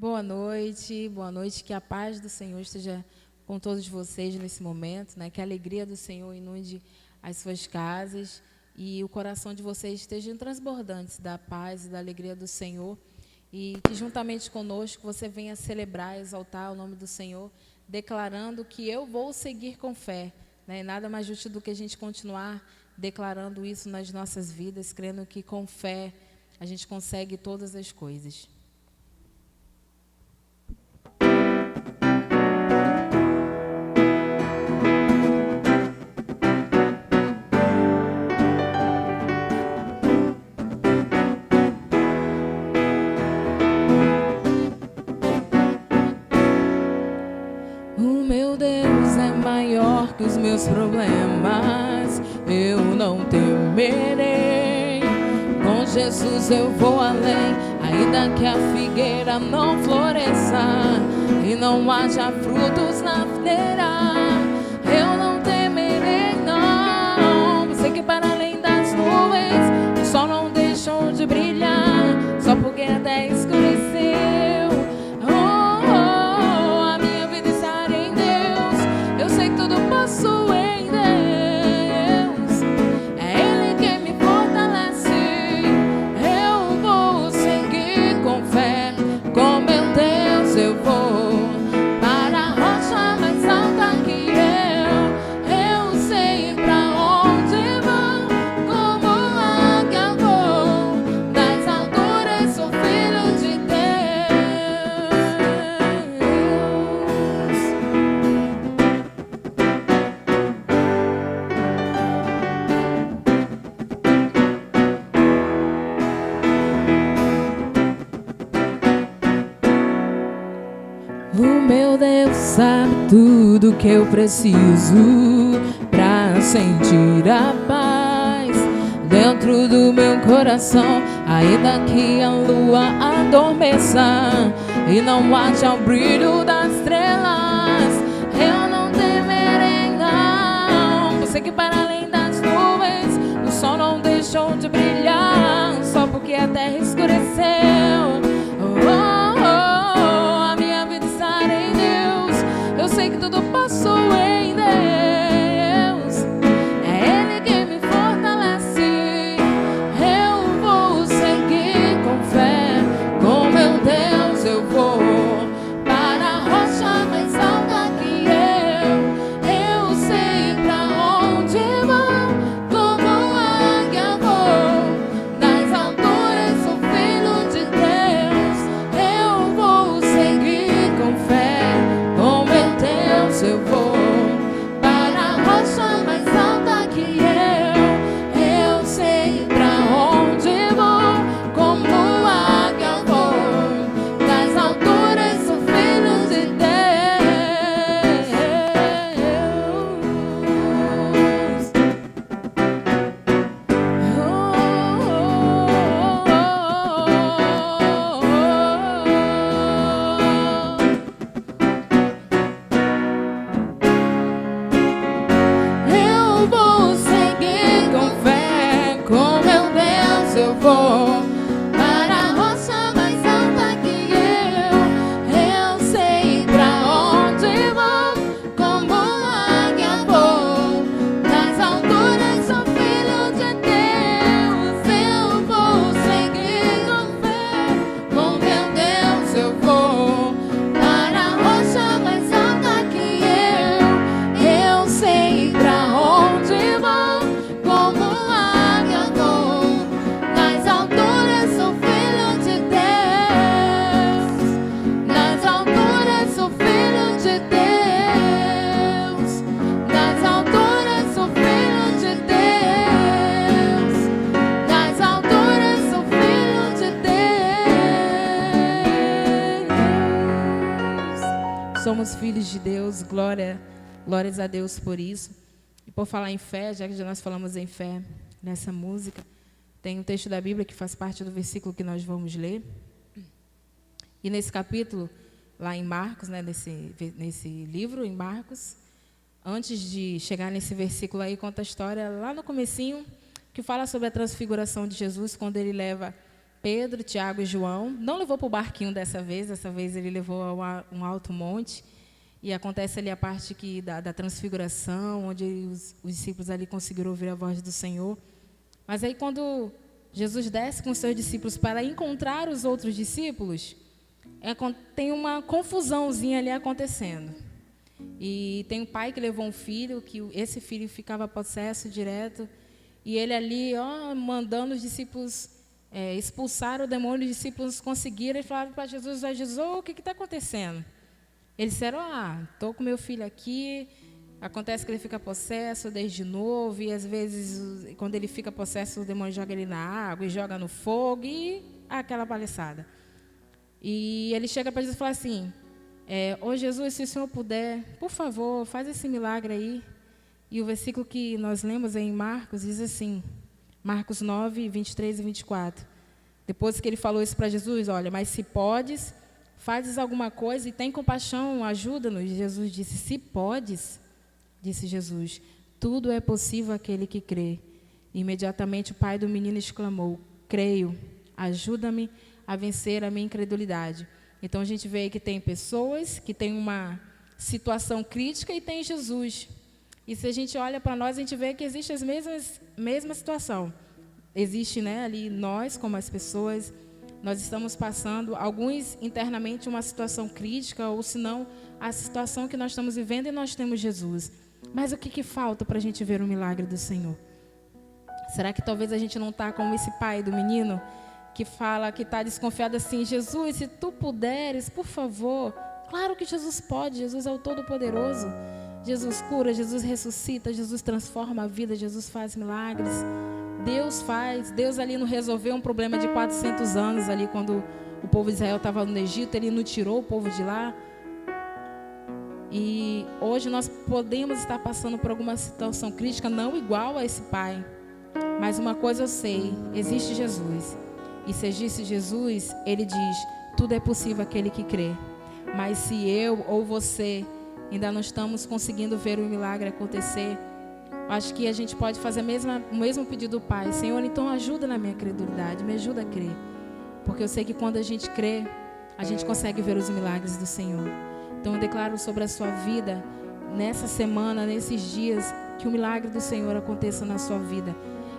Boa noite, que a paz do Senhor esteja com todos vocês nesse momento, né? Que a alegria do Senhor inunde as suas casas e o coração de vocês estejam transbordantes da paz e da alegria do Senhor e que juntamente conosco você venha celebrar, exaltar o nome do Senhor, declarando que eu vou seguir com fé, né? Nada mais justo do que a gente continuar declarando isso nas nossas vidas, crendo que com fé a gente consegue todas as coisas. O meu Deus é maior que os meus problemas, eu não temerei. Com Jesus eu vou além, ainda que a figueira não floresça e não haja frutos na videira. Eu não temerei, não. Você que para além das nuvens, o sol não deixou de brilhar, só porque a terra escureceu. O meu Deus sabe tudo que eu preciso pra sentir a paz dentro do meu coração, ainda que a lua adormeça e não haja o brilho das estrelas. Eu não temerei, não. Você que para além das nuvens, o sol não deixou de brilhar, só porque a terra escureceu. Eu sei que tudo passou em Deus, é Ele quem me fortalece. Eu vou seguir com fé, com meu Deus eu vou para a rocha mais alta que eu sei pra onde vou, como águia vou, nas alturas sou filho de Deus. Eu vou seguir com fé, eu vou para a rocha mais alta que eu sei pra onde vou, como águia vou, das alturas sou filho de Deus. Eu vou para a rocha mais alta que eu sei pra onde vou, como águia vou, nas alturas sou filho de Deus. Eu vou seguir com fé, com meu Deus eu vou para a rocha mais alta que eu sei pra onde vou, como águia vou. Somos filhos de Deus, glórias a Deus por isso. E por falar em fé, já que nós falamos em fé nessa música, tem um texto da Bíblia que faz parte do versículo que nós vamos ler. E nesse capítulo, lá em Marcos, né, nesse livro, em Marcos, antes de chegar nesse versículo aí, conta a história lá no comecinho, que fala sobre a transfiguração de Jesus, quando ele leva Pedro, Tiago e João. Não levou para o barquinho dessa vez ele levou a um alto monte. E acontece ali a parte da transfiguração, onde os discípulos ali conseguiram ouvir a voz do Senhor. Mas aí quando Jesus desce com os seus discípulos para encontrar os outros discípulos, tem uma confusãozinha ali acontecendo. E tem um pai que levou um filho, que esse filho ficava possesso direto, e ele ali, mandando os discípulos expulsar o demônio, os discípulos conseguiram, e falaram para Jesus: Jesus, o que está acontecendo? Eles disseram: estou com meu filho aqui. Acontece que ele fica possesso desde novo, e às vezes, quando ele fica possesso, o demônio joga ele na água e joga no fogo, e aquela palhaçada. E ele chega para Jesus e fala assim: ô Jesus, se o Senhor puder, por favor, faz esse milagre aí. E o versículo que nós lemos em Marcos diz assim, Marcos 9, 23 e 24. Depois que ele falou isso para Jesus: olha, mas se podes, fazes alguma coisa e tem compaixão, ajuda-nos. Jesus disse: se podes, disse Jesus, tudo é possível àquele que crê. E imediatamente o pai do menino exclamou: creio, ajuda-me a vencer a minha incredulidade. Então a gente vê aí que tem pessoas que têm uma situação crítica e tem Jesus. E se a gente olha para nós, a gente vê que existe as mesma situação. Existe, ali nós, como as pessoas, nós estamos passando, alguns internamente, uma situação crítica, ou se não, a situação que nós estamos vivendo, e nós temos Jesus. Mas o que falta para a gente ver o milagre do Senhor? Será que talvez a gente não está como esse pai do menino, que fala, que está desconfiado assim: Jesus, se tu puderes, por favor. Claro que Jesus pode, Jesus é o Todo-Poderoso. Jesus cura, Jesus ressuscita, Jesus transforma a vida, Jesus faz milagres. Deus faz. Deus ali não resolveu um problema de 400 anos ali, quando o povo de Israel estava no Egito, ele não tirou o povo de lá. E hoje nós podemos estar passando por alguma situação crítica, não igual a esse pai. Mas uma coisa eu sei, existe Jesus. E se existe Jesus, ele diz: tudo é possível àquele que crê. Mas se eu ou você ainda não estamos conseguindo ver o milagre acontecer, acho que a gente pode fazer o mesmo pedido do Pai: Senhor, então ajuda na minha credulidade, me ajuda a crer. Porque eu sei que quando a gente crê, a gente consegue ver os milagres do Senhor. Então eu declaro sobre a sua vida, nessa semana, nesses dias, que o milagre do Senhor aconteça na sua vida.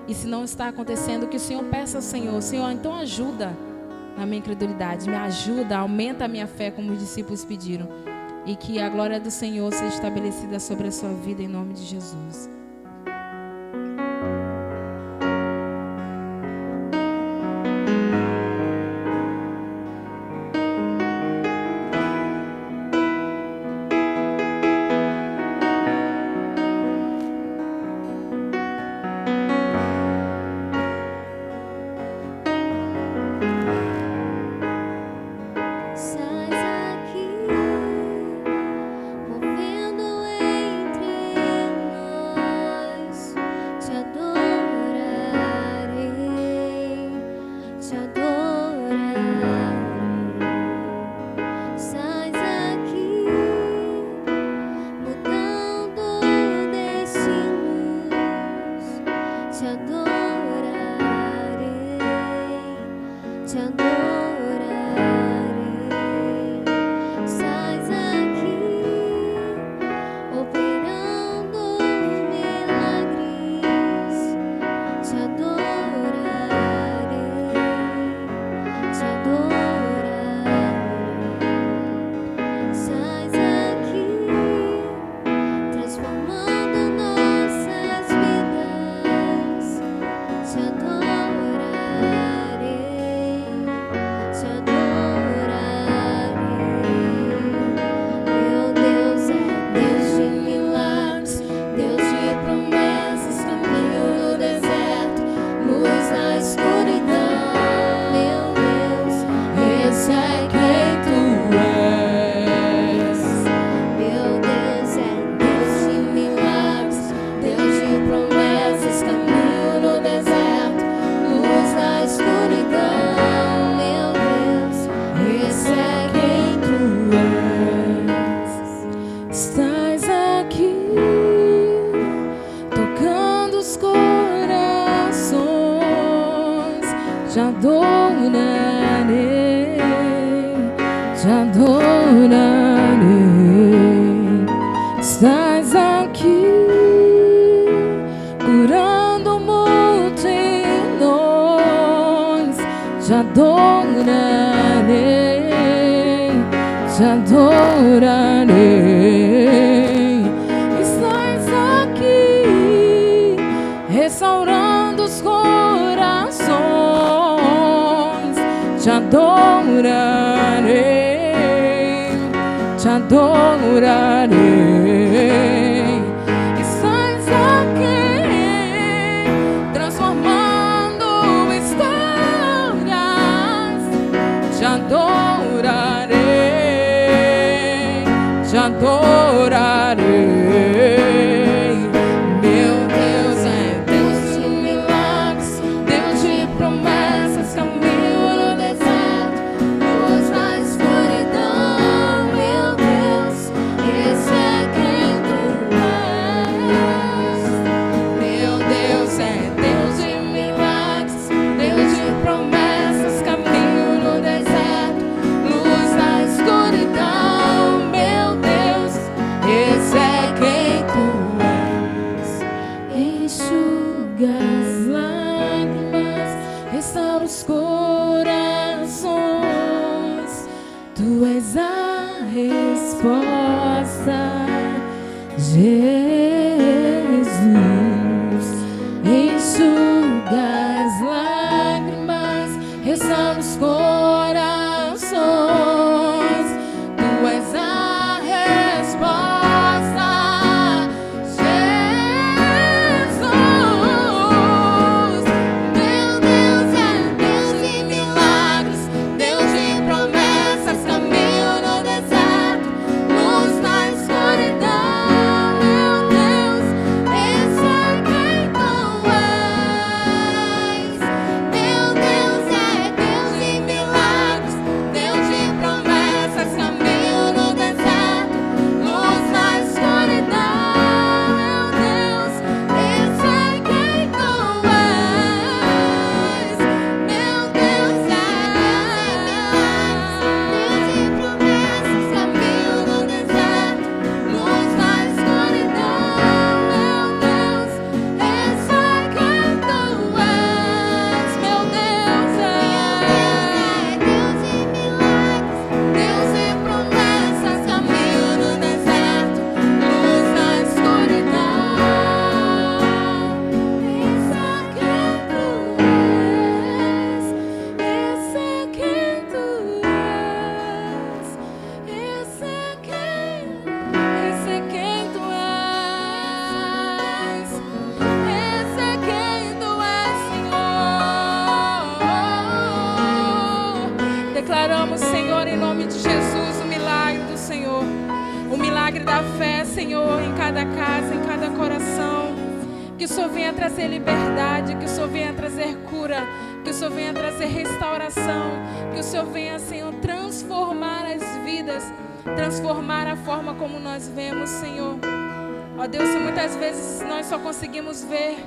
E se não está acontecendo, que o Senhor peça ao Senhor: Senhor, então ajuda na minha incredulidade, me ajuda, aumenta a minha fé, como os discípulos pediram. E que a glória do Senhor seja estabelecida sobre a sua vida, em nome de Jesus. Movendo entre nós. adorarei. Estás aqui, curando multidões. Te adorarei, te adorarei. Estás aqui, restaurando os corações. Te adorarei, te adorarei. Estás aqui, transformando histórias. Te adorarei, te adorarei. Meu Deus é Deus de milagres, Deus de promessas, caminho no deserto, luz na escuridão. Meu Deus, esse é quem tu és. Meu Deus é Deus de milagres, Deus de promessas, caminho no deserto, luz na escuridão. Meu Deus, esse é quem tu és. Enxuga as lágrimas, restaura os corações. Tu és a resposta, Jesus. Enxuga as lágrimas, restaura os corações. Tu és a resposta, Jesus. Meu Deus é Deus de milagres, Deus de promessas, caminho no deserto, luz na escuridão. Meu Deus, esse é quem tu és. Meu Deus é Deus de milagres, Deus de promessas, caminho no deserto, luz na escuridão. Meu Deus, esse é quem tu és. Meu Deus é Deus de promessas, caminho no deserto, luz na escuridão. Meu Deus, esse é quem tu és. Meu Deus é Deus de milagres, Deus de promessas, caminho no deserto, luz na escuridão. Esse é quem tu és. Esse é quem tu és. Esse é quem tu és. Esse é quem tu és, Senhor. Declaramos, Senhor, em nome de Jesus, o milagre do Senhor. O milagre da fé, Senhor, em cada casa, em cada coração. Que o Senhor venha trazer liberdade, que o Senhor venha trazer cura, que o Senhor venha trazer restauração, que o Senhor venha, Senhor, transformar as vidas, transformar a forma como nós vemos, Senhor. Ó Deus, se muitas vezes nós só conseguimos ver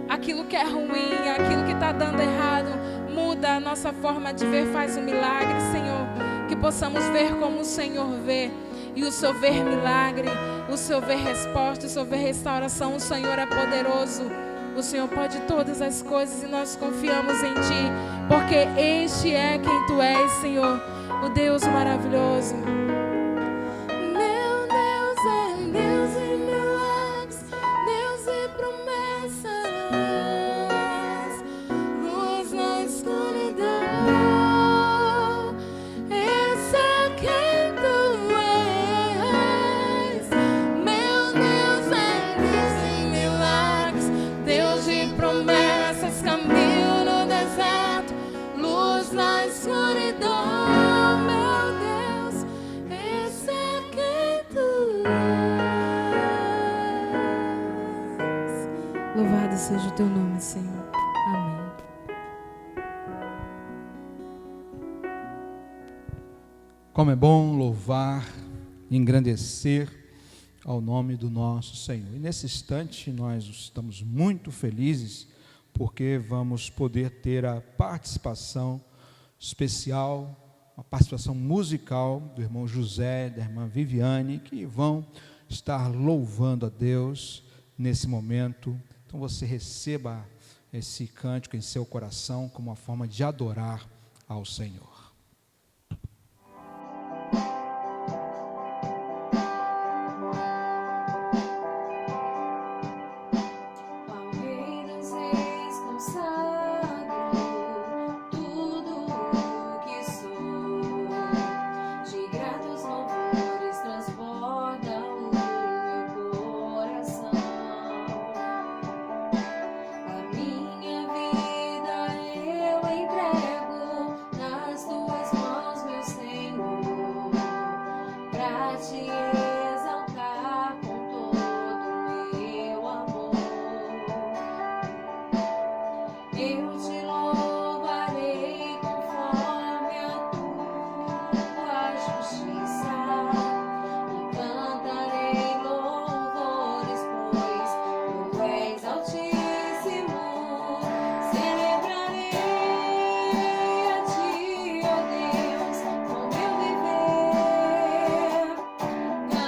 aquilo que é ruim, aquilo que está dando errado, muda a nossa forma de ver, faz um milagre, Senhor. Que possamos ver como o Senhor vê. E o Senhor vê milagre, o Senhor vê resposta, o Senhor vê restauração. O Senhor é poderoso, o Senhor pode todas as coisas e nós confiamos em Ti, porque este é quem Tu és, Senhor, o Deus maravilhoso. Meu Deus é Deus de milagres, Deus de promessas, luz na escuridão. Esse é quem Tu és. Meu Deus é Deus de milagres, Deus de promessas, caminho no deserto, luz na escuridão. Meu Deus, esse é quem Tu és. Louvado seja o Teu nome, Senhor. Amém. Como é bom louvar, engrandecer ao nome do nosso Senhor. E nesse instante nós estamos muito felizes porque vamos poder ter a participação especial uma participação musical do irmão José, da irmã Viviane, que vão estar louvando a Deus nesse momento. Então você receba esse cântico em seu coração como uma forma de adorar ao Senhor. Não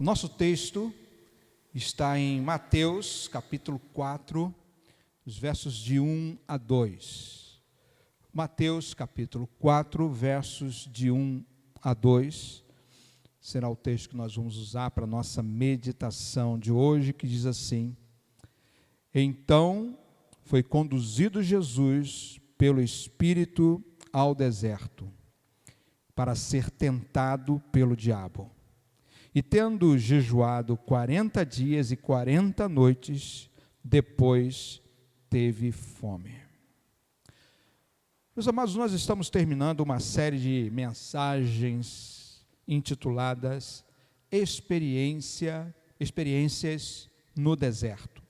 Nosso texto está em Mateus, capítulo 4, os versos de 1 a 2. Mateus, capítulo 4, versos de 1 a 2. Será o texto que nós vamos usar para a nossa meditação de hoje, que diz assim: Então foi conduzido Jesus pelo Espírito ao deserto, para ser tentado pelo diabo. E tendo jejuado 40 dias e 40 noites, depois teve fome. Meus amados, nós estamos terminando uma série de mensagens intituladas Experiências no Deserto.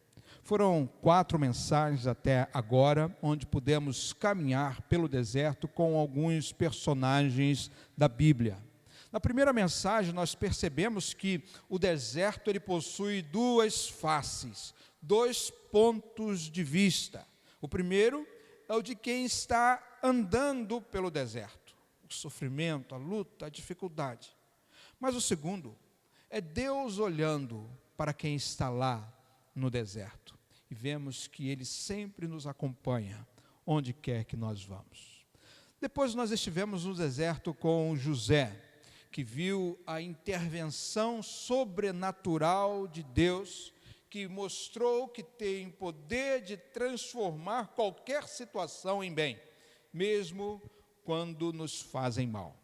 Foram 4 mensagens até agora, onde pudemos caminhar pelo deserto com alguns personagens da Bíblia. Na primeira mensagem, nós percebemos que o deserto ele possui 2 faces, 2 pontos de vista. O primeiro é o de quem está andando pelo deserto, o sofrimento, a luta, a dificuldade. Mas o segundo é Deus olhando para quem está lá no deserto. E vemos que Ele sempre nos acompanha, onde quer que nós vamos. Depois nós estivemos no deserto com José, que viu a intervenção sobrenatural de Deus, que mostrou que tem poder de transformar qualquer situação em bem, mesmo quando nos fazem mal.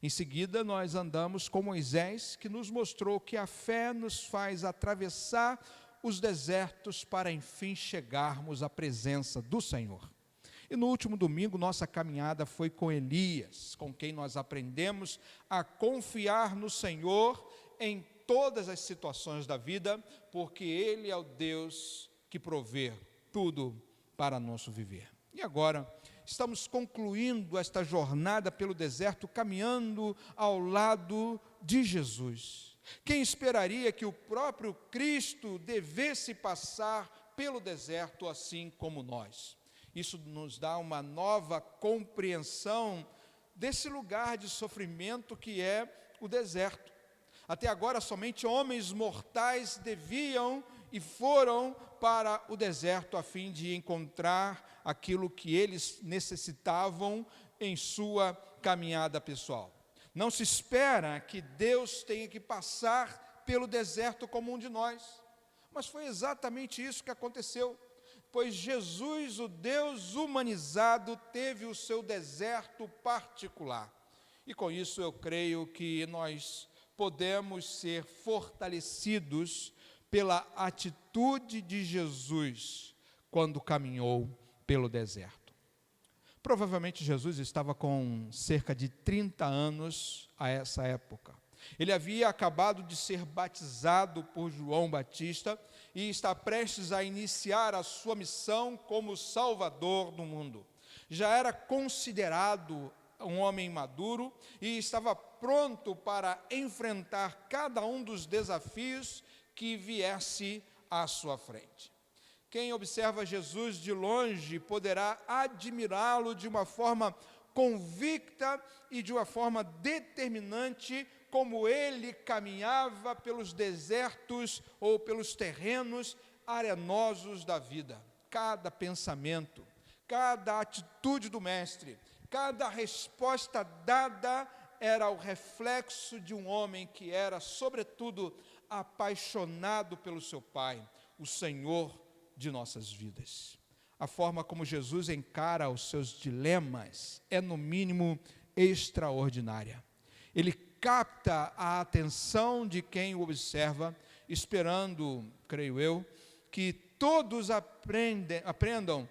Em seguida, nós andamos com Moisés, que nos mostrou que a fé nos faz atravessar os desertos para, enfim, chegarmos à presença do Senhor. E no último domingo, nossa caminhada foi com Elias, com quem nós aprendemos a confiar no Senhor em todas as situações da vida, porque Ele é o Deus que provê tudo para nosso viver. E agora, estamos concluindo esta jornada pelo deserto, caminhando ao lado de Jesus. Quem esperaria que o próprio Cristo devesse passar pelo deserto assim como nós? Isso nos dá uma nova compreensão desse lugar de sofrimento que é o deserto. Até agora, somente homens mortais deviam e foram para o deserto a fim de encontrar aquilo que eles necessitavam em sua caminhada pessoal. Não se espera que Deus tenha que passar pelo deserto como um de nós, mas foi exatamente isso que aconteceu. Pois Jesus, o Deus humanizado, teve o seu deserto particular. E com isso eu creio que nós podemos ser fortalecidos pela atitude de Jesus quando caminhou pelo deserto. Provavelmente Jesus estava com cerca de 30 anos a essa época. Ele havia acabado de ser batizado por João Batista e está prestes a iniciar a sua missão como Salvador do mundo. Já era considerado um homem maduro e estava pronto para enfrentar cada um dos desafios que viesse à sua frente. Quem observa Jesus de longe poderá admirá-lo de uma forma convicta e de uma forma determinante, como ele caminhava pelos desertos ou pelos terrenos arenosos da vida. Cada pensamento, cada atitude do mestre, cada resposta dada era o reflexo de um homem que era, sobretudo, apaixonado pelo seu Pai, o Senhor de nossas vidas. A forma como Jesus encara os seus dilemas é, no mínimo, extraordinária. Ele capta a atenção de quem o observa, esperando, creio eu, que todos aprendam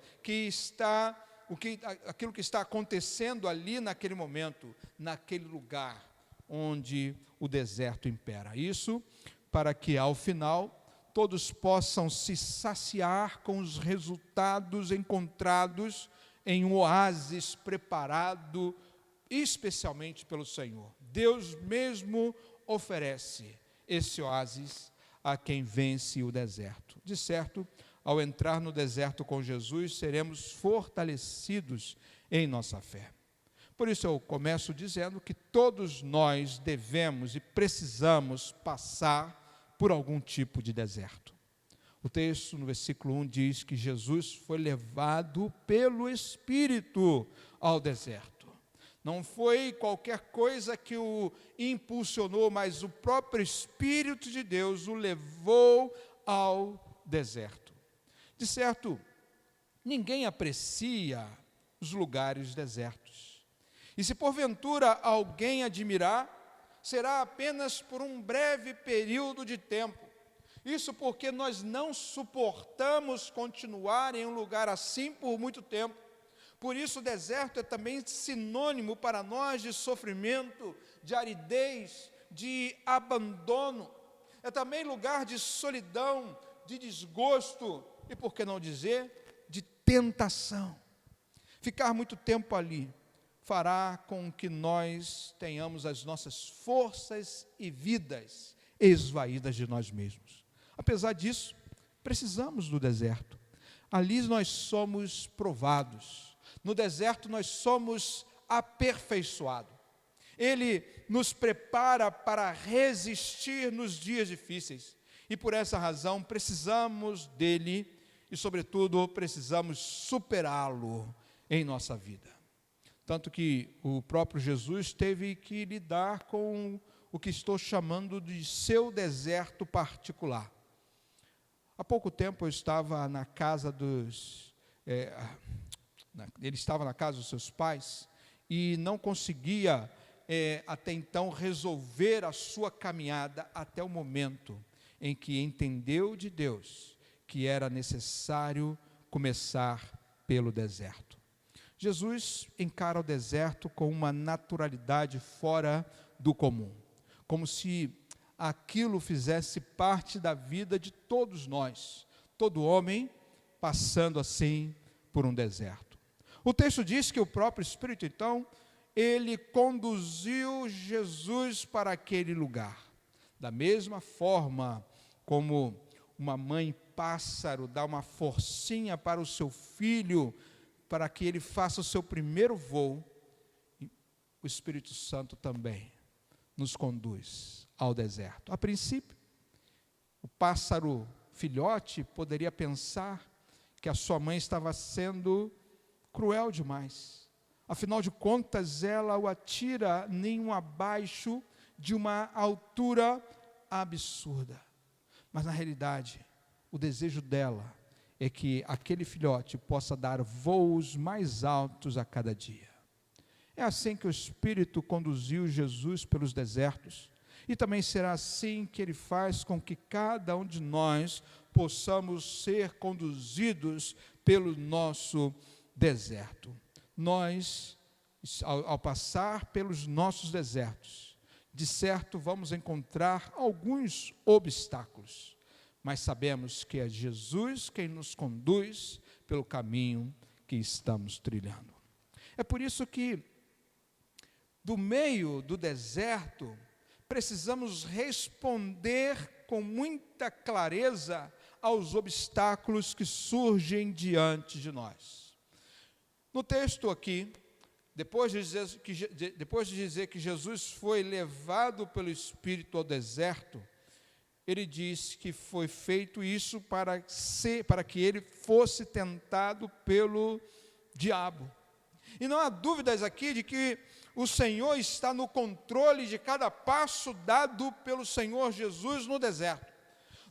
aquilo que está acontecendo ali naquele momento, naquele lugar onde o deserto impera. Isso para que, ao final, todos possam se saciar com os resultados encontrados em um oásis preparado especialmente pelo Senhor. Deus mesmo oferece esse oásis a quem vence o deserto. De certo, ao entrar no deserto com Jesus, seremos fortalecidos em nossa fé. Por isso eu começo dizendo que todos nós devemos e precisamos passar por algum tipo de deserto. O texto no versículo 1 diz que Jesus foi levado pelo Espírito ao deserto. Não foi qualquer coisa que o impulsionou, mas o próprio Espírito de Deus o levou ao deserto. De certo, ninguém aprecia os lugares desertos. E se porventura alguém admirar, será apenas por um breve período de tempo. Isso porque nós não suportamos continuar em um lugar assim por muito tempo. Por isso o deserto é também sinônimo para nós de sofrimento, de aridez, de abandono. É também lugar de solidão, de desgosto e, por que não dizer, de tentação. Ficar muito tempo ali fará com que nós tenhamos as nossas forças e vidas esvaídas de nós mesmos. Apesar disso, precisamos do deserto. Ali nós somos provados. No deserto nós somos aperfeiçoados. Ele nos prepara para resistir nos dias difíceis. E por essa razão precisamos dele e, sobretudo, precisamos superá-lo em nossa vida. Tanto que o próprio Jesus teve que lidar com o que estou chamando de seu deserto particular. Há pouco tempo eu estava na casa ele estava na casa dos seus pais e não conseguia até então resolver a sua caminhada até o momento em que entendeu de Deus que era necessário começar pelo deserto. Jesus encara o deserto com uma naturalidade fora do comum, como se aquilo fizesse parte da vida de todos nós, todo homem passando assim por um deserto. O texto diz que o próprio Espírito, então, ele conduziu Jesus para aquele lugar. Da mesma forma como uma mãe pássaro dá uma forcinha para o seu filho, para que ele faça o seu primeiro voo, o Espírito Santo também nos conduz ao deserto. A princípio, o pássaro filhote poderia pensar que a sua mãe estava sendo cruel demais. Afinal de contas, ela o atira nem abaixo de uma altura absurda. Mas na realidade, o desejo dela é que aquele filhote possa dar voos mais altos a cada dia. É assim que o Espírito conduziu Jesus pelos desertos, e também será assim que Ele faz com que cada um de nós possamos ser conduzidos pelo nosso deserto. Nós, ao passar pelos nossos desertos, de certo vamos encontrar alguns obstáculos, mas sabemos que é Jesus quem nos conduz pelo caminho que estamos trilhando. É por isso que, do meio do deserto, precisamos responder com muita clareza aos obstáculos que surgem diante de nós. No texto aqui, depois de dizer que Jesus foi levado pelo Espírito ao deserto, ele diz que foi feito isso para que ele fosse tentado pelo diabo. E não há dúvidas aqui de que o Senhor está no controle de cada passo dado pelo Senhor Jesus no deserto.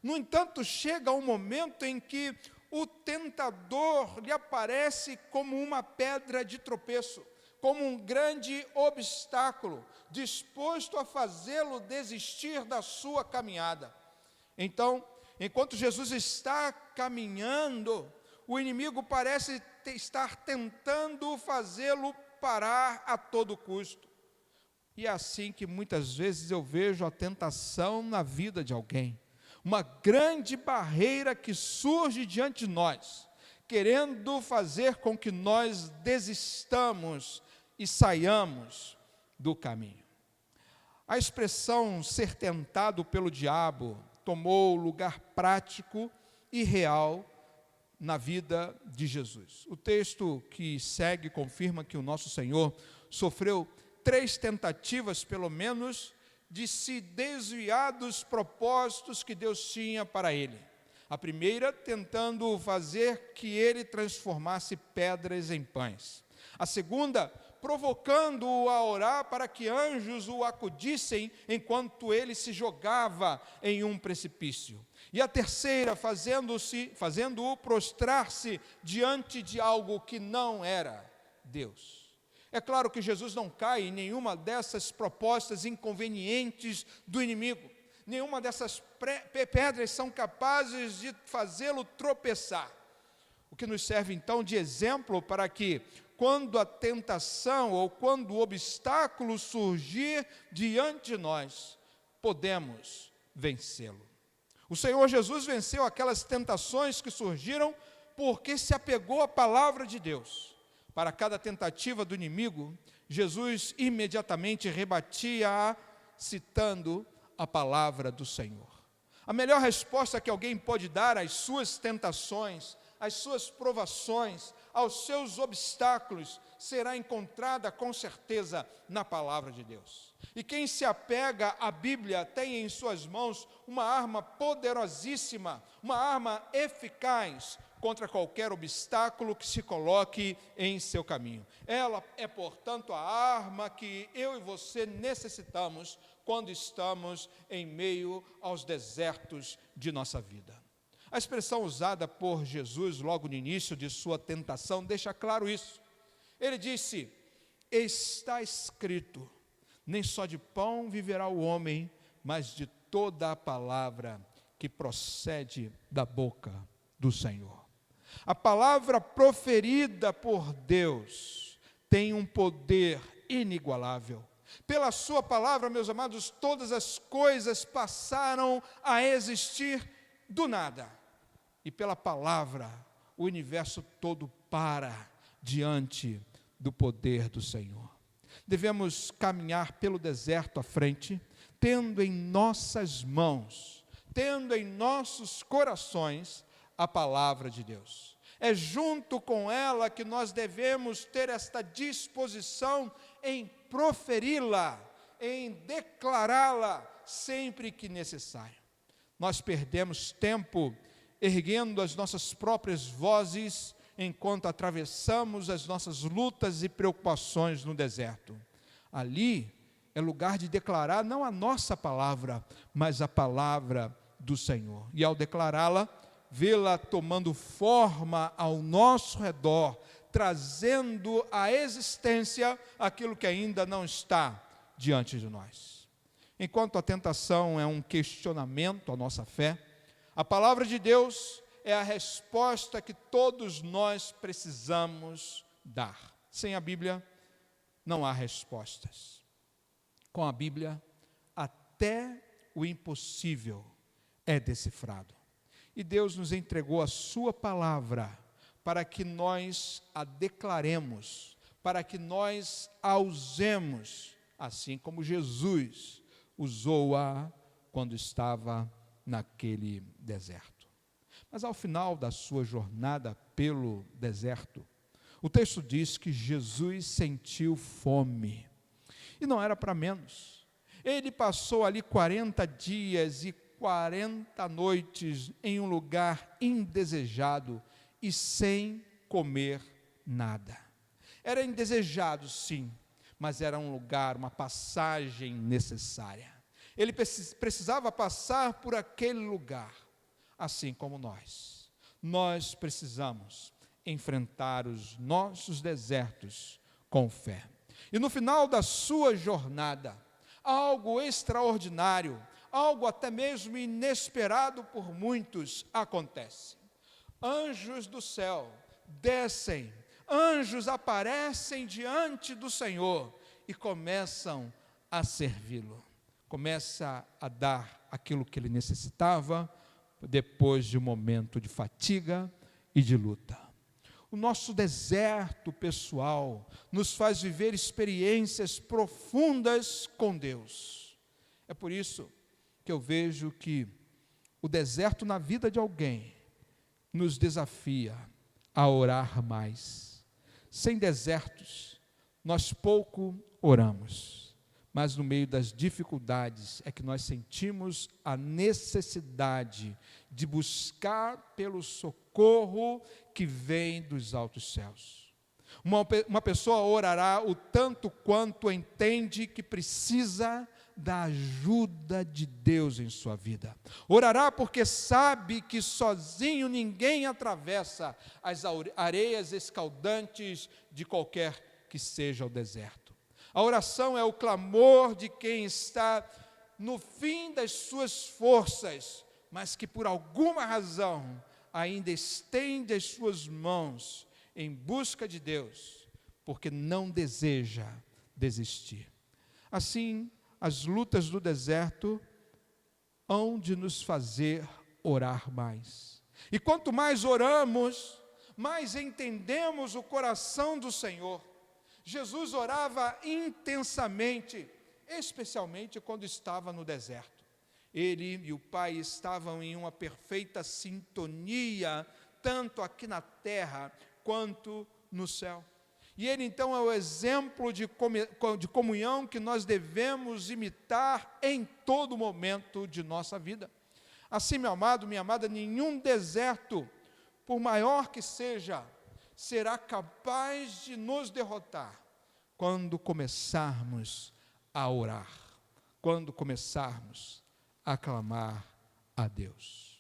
No entanto, chega um momento em que o tentador lhe aparece como uma pedra de tropeço, como um grande obstáculo, disposto a fazê-lo desistir da sua caminhada. Então, enquanto Jesus está caminhando, o inimigo parece estar tentando fazê-lo parar a todo custo. E é assim que muitas vezes eu vejo a tentação na vida de alguém. Uma grande barreira que surge diante de nós, querendo fazer com que nós desistamos e saiamos do caminho. A expressão ser tentado pelo diabo tomou lugar prático e real na vida de Jesus. O texto que segue confirma que o nosso Senhor sofreu 3 tentativas, pelo menos, de se desviar dos propósitos que Deus tinha para ele. A primeira, tentando fazer que ele transformasse pedras em pães. A segunda, provocando-o a orar para que anjos o acudissem enquanto ele se jogava em um precipício. E a terceira, fazendo-o prostrar-se diante de algo que não era Deus. É claro que Jesus não cai em nenhuma dessas propostas inconvenientes do inimigo. Nenhuma dessas pedras são capazes de fazê-lo tropeçar. O que nos serve então de exemplo para que, quando a tentação ou quando o obstáculo surgir diante de nós, podemos vencê-lo. O Senhor Jesus venceu aquelas tentações que surgiram porque se apegou à palavra de Deus. Para cada tentativa do inimigo, Jesus imediatamente rebatia-a, citando a palavra do Senhor. A melhor resposta que alguém pode dar às suas tentações, às suas provações, aos seus obstáculos, será encontrada com certeza na palavra de Deus. E quem se apega à Bíblia tem em suas mãos uma arma poderosíssima, uma arma eficaz contra qualquer obstáculo que se coloque em seu caminho. Ela é, portanto, a arma que eu e você necessitamos quando estamos em meio aos desertos de nossa vida. A expressão usada por Jesus logo no início de sua tentação deixa claro isso. Ele disse: está escrito, nem só de pão viverá o homem, mas de toda a palavra que procede da boca do Senhor. A palavra proferida por Deus tem um poder inigualável. Pela sua palavra, meus amados, todas as coisas passaram a existir do nada. E pela palavra, o universo todo para diante do poder do Senhor. Devemos caminhar pelo deserto à frente, tendo em nossas mãos, tendo em nossos corações a palavra de Deus. É junto com ela que nós devemos ter esta disposição em proferi-la, em declará-la sempre que necessário. Nós perdemos tempo erguendo as nossas próprias vozes enquanto atravessamos as nossas lutas e preocupações no deserto. Ali é lugar de declarar não a nossa palavra, mas a palavra do Senhor. E ao declará-la, vê-la tomando forma ao nosso redor, trazendo à existência aquilo que ainda não está diante de nós. Enquanto a tentação é um questionamento à nossa fé, a palavra de Deus é a resposta que todos nós precisamos dar. Sem a Bíblia, não há respostas. Com a Bíblia, até o impossível é decifrado. E Deus nos entregou a sua palavra para que nós a declaremos, para que nós a usemos, assim como Jesus usou-a quando estava naquele deserto. Mas ao final da sua jornada pelo deserto, o texto diz que Jesus sentiu fome. E não era para menos. Ele passou ali 40 dias e 40 noites em um lugar indesejado e sem comer nada. Era indesejado, sim, mas era um lugar, uma passagem necessária. Ele precisava passar por aquele lugar, assim como nós. Nós precisamos enfrentar os nossos desertos com fé. E no final da sua jornada, algo extraordinário, algo até mesmo inesperado por muitos acontece. Anjos do céu descem, anjos aparecem diante do Senhor e começam a servi-lo. Começa a dar aquilo que ele necessitava depois de um momento de fatiga e de luta. O nosso deserto pessoal nos faz viver experiências profundas com Deus. É por isso que eu vejo que o deserto na vida de alguém nos desafia a orar mais. Sem desertos, nós pouco oramos, mas no meio das dificuldades é que nós sentimos a necessidade de buscar pelo socorro que vem dos altos céus. Uma pessoa orará o tanto quanto entende que precisa da ajuda de Deus em sua vida. Orará porque sabe que sozinho ninguém atravessa as areias escaldantes de qualquer que seja o deserto. A oração é o clamor de quem está no fim das suas forças, mas que por alguma razão ainda estende as suas mãos em busca de Deus, porque não deseja desistir. Assim, as lutas do deserto hão de nos fazer orar mais. E quanto mais oramos, mais entendemos o coração do Senhor. Jesus orava intensamente, especialmente quando estava no deserto. Ele e o Pai estavam em uma perfeita sintonia, tanto aqui na terra quanto no céu. E ele então é o exemplo de comunhão que nós devemos imitar em todo momento de nossa vida. Assim, meu amado, minha amada, nenhum deserto, por maior que seja, será capaz de nos derrotar quando começarmos a orar, quando começarmos a clamar a Deus.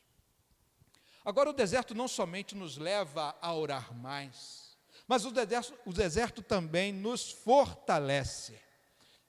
Agora, o deserto não somente nos leva a orar mais, mas o deserto também nos fortalece.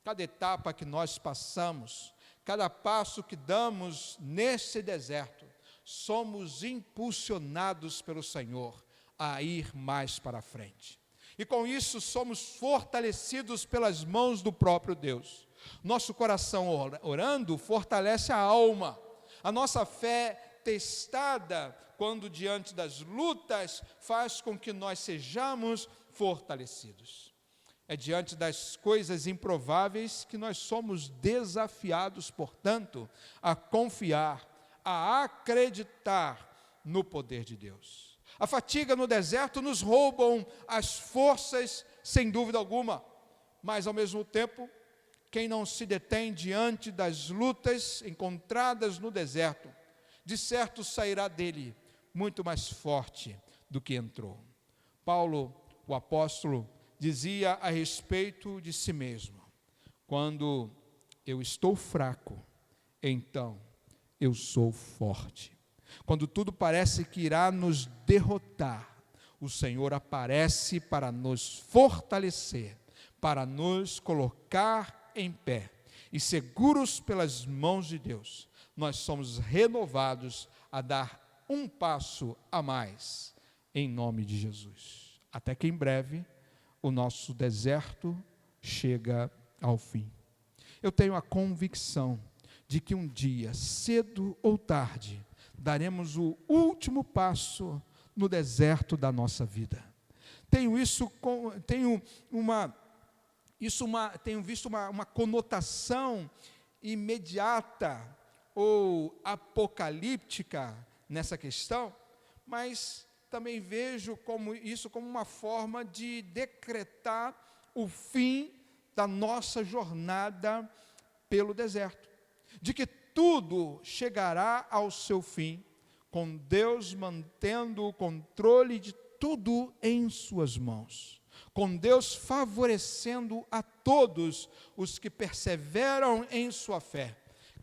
Cada etapa que nós passamos, cada passo que damos nesse deserto, somos impulsionados pelo Senhor a ir mais para frente. E com isso somos fortalecidos pelas mãos do próprio Deus. Nosso coração orando fortalece a alma. A nossa fé testada, quando diante das lutas, faz com que nós sejamos fortalecidos. É diante das coisas improváveis que nós somos desafiados, portanto, a confiar, a acreditar no poder de Deus. A fadiga no deserto nos roubam as forças, sem dúvida alguma, mas ao mesmo tempo, quem não se detém diante das lutas encontradas no deserto, de certo sairá dele muito mais forte do que entrou. Paulo, o apóstolo, dizia a respeito de si mesmo: quando eu estou fraco, então eu sou forte. Quando tudo parece que irá nos derrotar, o Senhor aparece para nos fortalecer, para nos colocar em pé. E seguros pelas mãos de Deus, nós somos renovados a dar um passo a mais, em nome de Jesus. Até que em breve, o nosso deserto chega ao fim. Eu tenho a convicção de que um dia, cedo ou tarde, daremos o último passo no deserto da nossa vida. Tenho visto uma conotação imediata ou apocalíptica nessa questão, mas também vejo isso como uma forma de decretar o fim da nossa jornada pelo deserto, de que tudo chegará ao seu fim, com Deus mantendo o controle de tudo em suas mãos, com Deus favorecendo a todos os que perseveram em sua fé,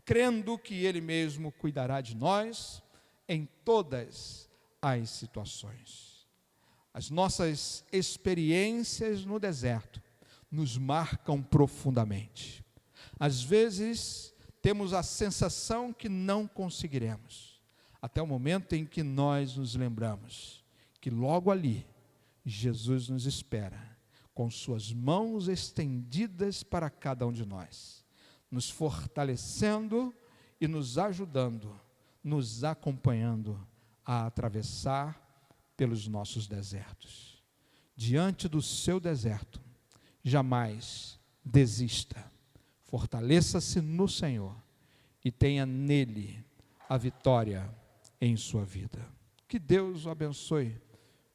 crendo que Ele mesmo cuidará de nós em todas as situações. As nossas experiências no deserto nos marcam profundamente. Às vezes, temos a sensação que não conseguiremos, até o momento em que nós nos lembramos que logo ali, Jesus nos espera, com suas mãos estendidas para cada um de nós, nos fortalecendo e nos ajudando, nos acompanhando a atravessar pelos nossos desertos. Diante do seu deserto, jamais desista. Fortaleça-se no Senhor e tenha nele a vitória em sua vida. Que Deus o abençoe,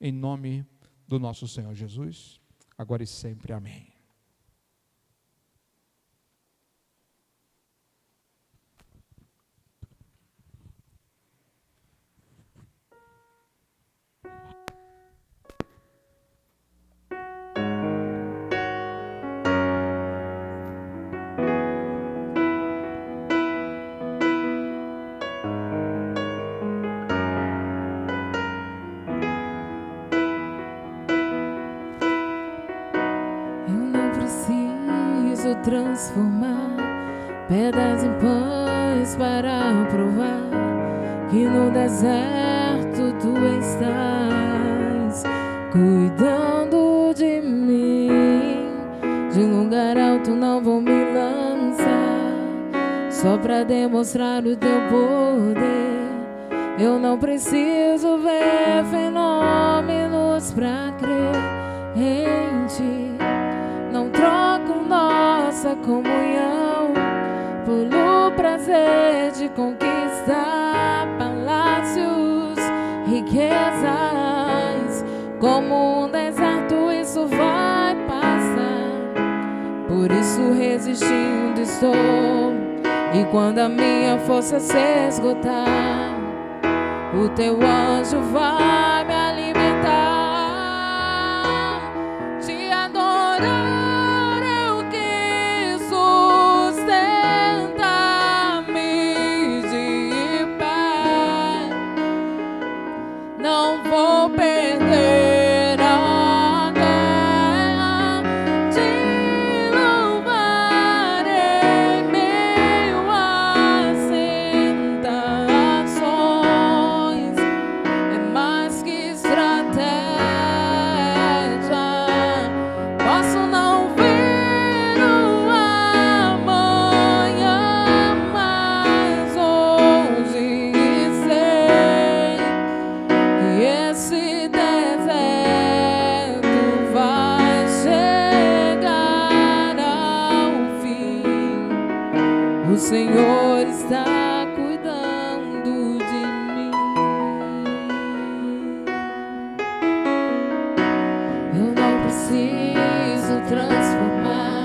em nome do nosso Senhor Jesus, agora e sempre. Amém. Transformar pedras em pães para provar que no deserto tu estás cuidando de mim. De um lugar alto não vou me lançar só para demonstrar o teu poder. Eu não preciso ver fenômenos para crer em ti. Não troco nossa comunhão pelo prazer de conquistar palácios, riquezas. Como um deserto isso vai passar, por isso resistindo estou. E quando a minha força se esgotar, o teu anjo vai me alimentar. Te adorar o Senhor está cuidando de mim. Eu não preciso transformar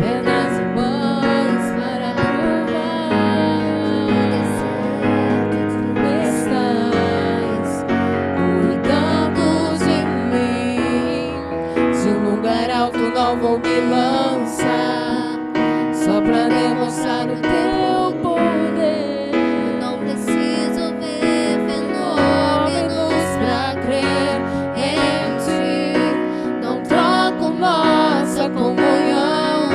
pedras em pães para provar que tu estás cuidando de mim. De um lugar alto não vou me lançar só pra demonstrar o teu poder. Eu não preciso ver fenômenos pra crer em ti. Não troco nossa comunhão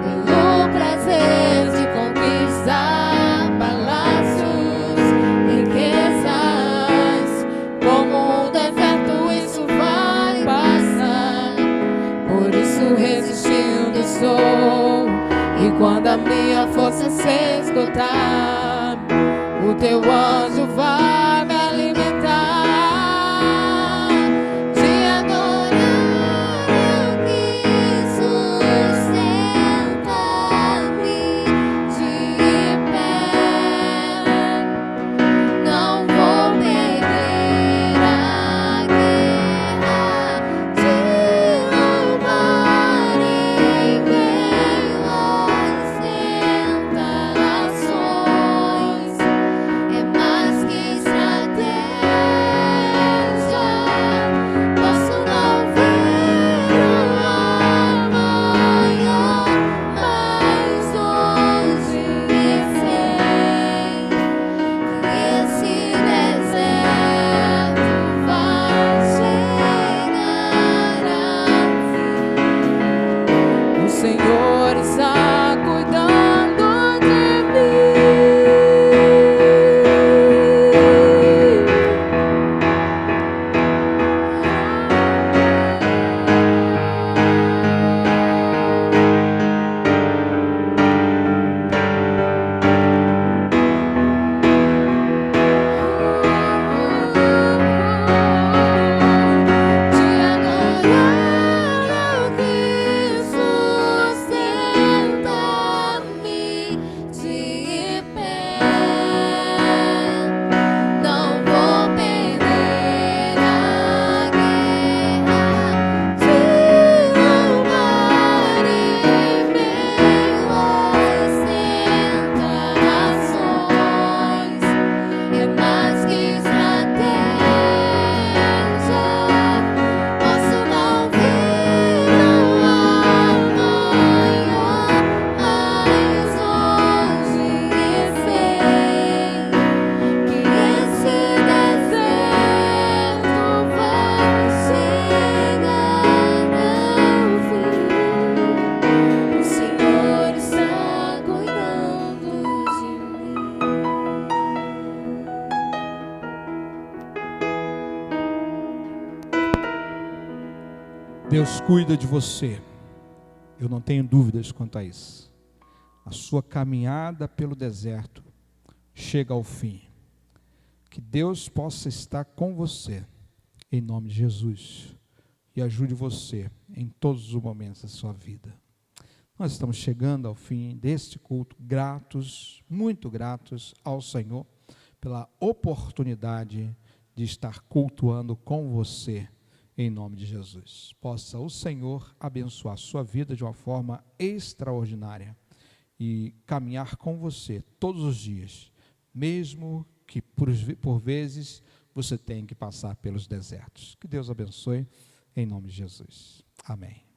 pelo prazer de conquistar palácios, riquezas. Como um deserto isso vai passar, por isso resistindo estou. E quando a minha força se esgotar, o teu anjo vai me alimentar. Te adorar é o que sustenta-me de pé. Não vou perder a guerra de louvar em meio às tentações. É mais que Deus cuida de você. Eu não tenho dúvidas quanto a isso. A sua caminhada pelo deserto chega ao fim. Que Deus possa estar com você, em nome de Jesus, e ajude você em todos os momentos da sua vida. Nós estamos chegando ao fim deste culto, gratos, muito gratos ao Senhor, pela oportunidade de estar cultuando com você, em nome de Jesus. Possa o Senhor abençoar a sua vida de uma forma extraordinária e caminhar com você todos os dias, mesmo que por vezes você tenha que passar pelos desertos. Que Deus abençoe, em nome de Jesus. Amém.